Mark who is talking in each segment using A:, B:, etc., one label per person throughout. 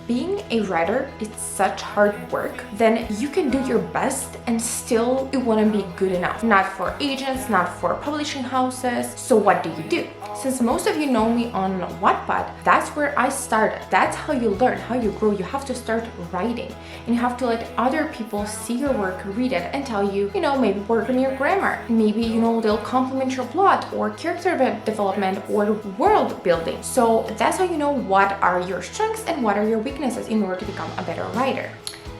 A: being a writer is such hard work, then you can do your best and still it wouldn't be good enough. Not for agents, not for publishing houses. So what do? Since most of you know me on Wattpad, that's where I started. That's how you learn, how you grow. You have to start writing and you have to let other people see your work, read it and tell you, maybe work on your grammar. Maybe, they'll compliment your plot or character development or world building. So that's how you know what are your strengths and what are your weaknesses in order to become a better writer.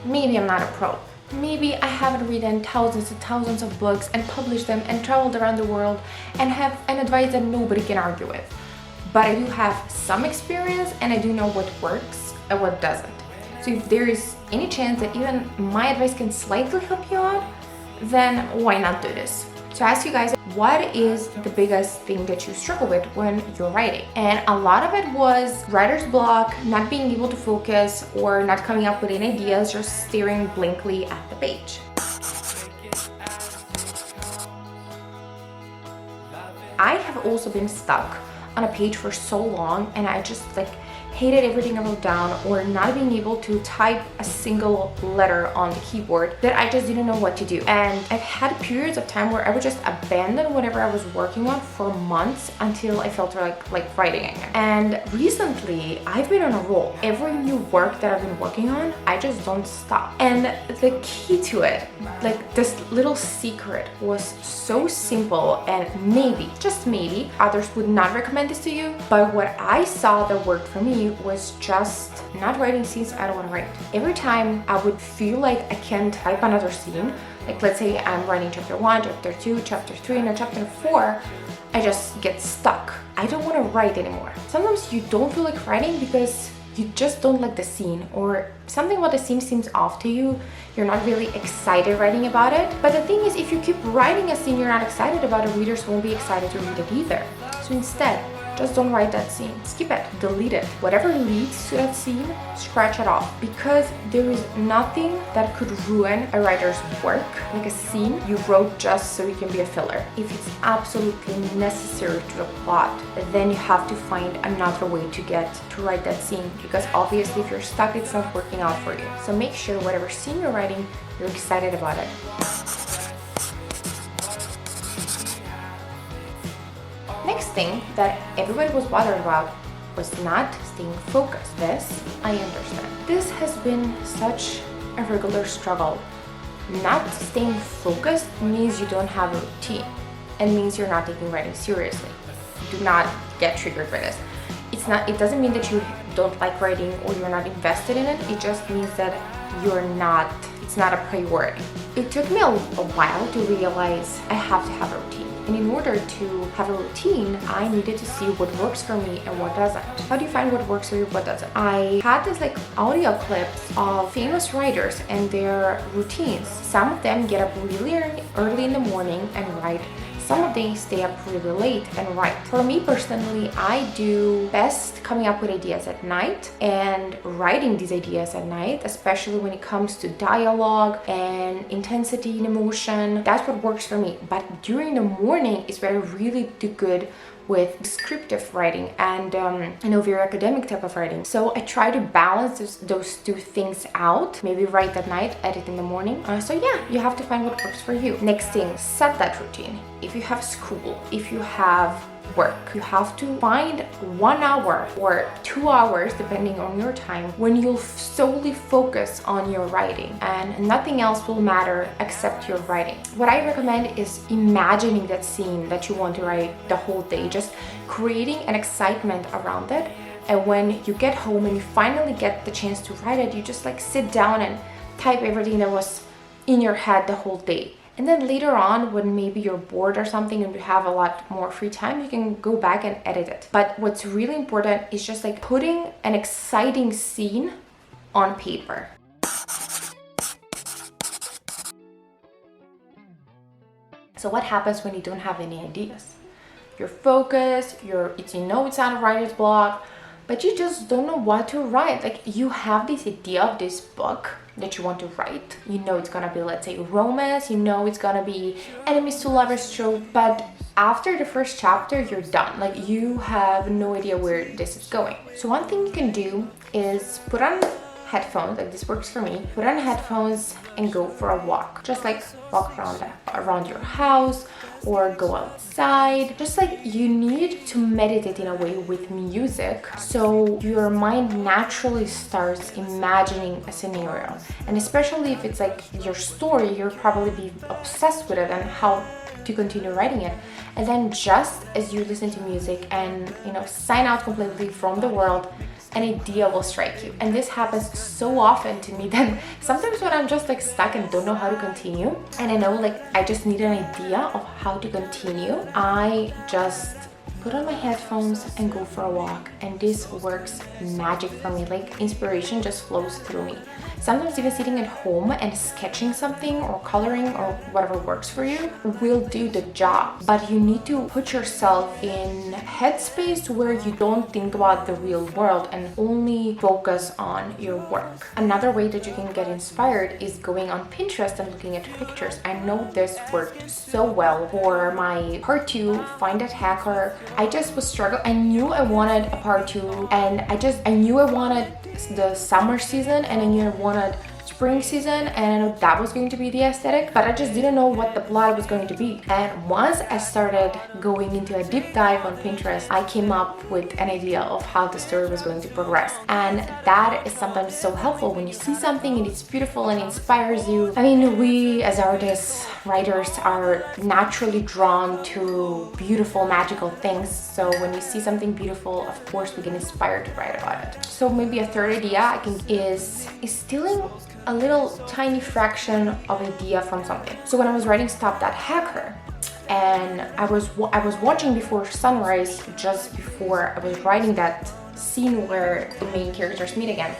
A: Maybe I'm not a pro. Maybe I haven't written thousands and thousands of books and published them and traveled around the world and have an advice that nobody can argue with. But I do have some experience and I do know what works and what doesn't. So if there is any chance that even my advice can slightly help you out, then why not do this? So I ask you guys, what is the biggest thing that you struggle with when you're writing? And a lot of it was writer's block, not being able to focus or not coming up with any ideas, just staring blankly at the page. I have also been stuck on a page for so long and I just hated everything I wrote down or not being able to type a single letter on the keyboard that I just didn't know what to do. And I've had periods of time where I would just abandon whatever I was working on for months until I felt like writing again. And recently I've been on a roll. Every new work that I've been working on, I just don't stop. And the key to it, this little secret was so simple and maybe, just maybe, others would not recommend this to you, but what I saw that worked for me was just not writing scenes I don't want to write. Every time I would feel like I can't type another scene, let's say I'm writing chapter 1, chapter 2, chapter 3, and chapter 4, I just get stuck. I don't want to write anymore. Sometimes you don't feel like writing because you just don't like the scene or something about the scene seems off to you. You're not really excited writing about it. But the thing is, if you keep writing a scene you're not excited about, the readers won't be excited to read it either. So instead, just don't write that scene. Skip it, delete it. Whatever leads to that scene, scratch it off. Because there is nothing that could ruin a writer's work, like a scene you wrote just so it can be a filler. If it's absolutely necessary to the plot, then you have to find another way to write that scene. Because obviously if you're stuck, it's not working out for you. So make sure whatever scene you're writing, you're excited about it. Next thing that everybody was bothered about was not staying focused. This, I understand. This has been such a regular struggle. Not staying focused means you don't have a routine and means you're not taking writing seriously. Do not get triggered by this. It doesn't mean that you don't like writing or you're not invested in it. It just means that it's not a priority. It took me a while to realize I have to have a routine. And in order to have a routine, I needed to see what works for me and what doesn't. How do you find what works for you, what doesn't? I had this audio clips of famous writers and their routines. Some of them get up really early in the morning and write. Some of them stay up really late and write. For me personally, I do best coming up with ideas at night and writing these ideas at night, especially when it comes to dialogue and intensity and emotion. That's what works for me. But during the morning is where I really do good with descriptive writing and very academic type of writing. So I try to balance those two things out. Maybe write at night, edit in the morning. So yeah, you have to find what works for you. Next thing, set that routine. If you have school, if you have work, you have to find 1 hour or 2 hours, depending on your time, when you'll solely focus on your writing and nothing else will matter except your writing. What I recommend is imagining that scene that you want to write the whole day, just creating an excitement around it. And when you get home and you finally get the chance to write it, you just sit down and type everything that was in your head the whole day. And then later on, when maybe you're bored or something and you have a lot more free time, you can go back and edit it. But what's really important is just putting an exciting scene on paper. So what happens when you don't have any ideas? You're focused, it's not a writer's block, but you just don't know what to write. Like, you have this idea of this book that you want to write. You know it's gonna be, let's say, romance, you know it's gonna be enemies to lovers trope, but after the first chapter, you're done. Like, you have no idea where this is going. So one thing you can do is put on headphones, like this works for me. Put on headphones and go for a walk. Just like walk around your house or go outside. Just like you need to meditate in a way with music, so your mind naturally starts imagining a scenario. And especially if it's like your story, you'll probably be obsessed with it and how to continue writing it. And then just as you listen to music and, you know, sign out completely from the world, an idea will strike you. And this happens so often to me that sometimes when I'm just like stuck and don't know how to continue, and I know like I just need an idea of how to continue, I just put on my headphones and go for a walk, and this works magic for me. Like, inspiration just flows through me. Sometimes even sitting at home and sketching something or coloring or whatever works for you will do the job. But you need to put yourself in headspace where you don't think about the real world and only focus on your work. Another way that you can get inspired is going on Pinterest and looking at pictures. I know this worked so well for my part 2, Find That Hacker. I just was struggling. I knew I wanted a part 2, and I knew I wanted the summer season, and I knew I wanted spring season, and I know that was going to be the aesthetic, but I just didn't know what the plot was going to be. And once I started going into a deep dive on Pinterest, I came up with an idea of how the story was going to progress. And that is sometimes so helpful when you see something and it's beautiful and inspires you. I mean, we as artists, writers, are naturally drawn to beautiful, magical things. So when you see something beautiful, of course we get inspired to write about it. So maybe a third idea I can is stealing a little tiny fraction of idea from something. So when I was writing Stop That Hacker, and I was watching Before Sunrise just before I was writing that scene where the main characters meet again.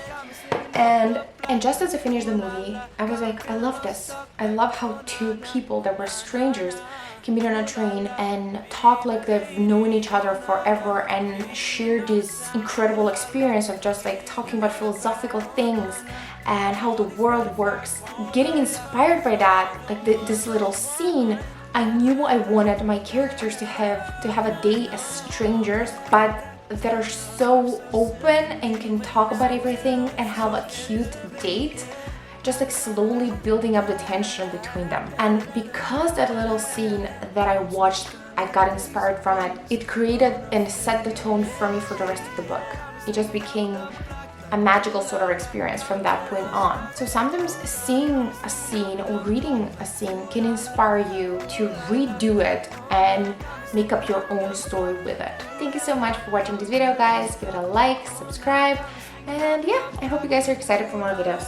A: And just as I finished the movie, I was like, I love this. I love how two people that were strangers can meet on a train and talk like they've known each other forever and share this incredible experience of just like talking about philosophical things and how the world works. Getting inspired by that, like this little scene, I knew I wanted my characters to have a day as strangers, but that are so open and can talk about everything and have a cute date, just like slowly building up the tension between them. And because that little scene that I watched, I got inspired from it, it created and set the tone for me for the rest of the book. It just became a magical sort of experience from that point on. So sometimes seeing a scene or reading a scene can inspire you to redo it and make up your own story with it. Thank you so much for watching this video, guys. Give it a like, subscribe, and yeah, I hope you guys are excited for more videos.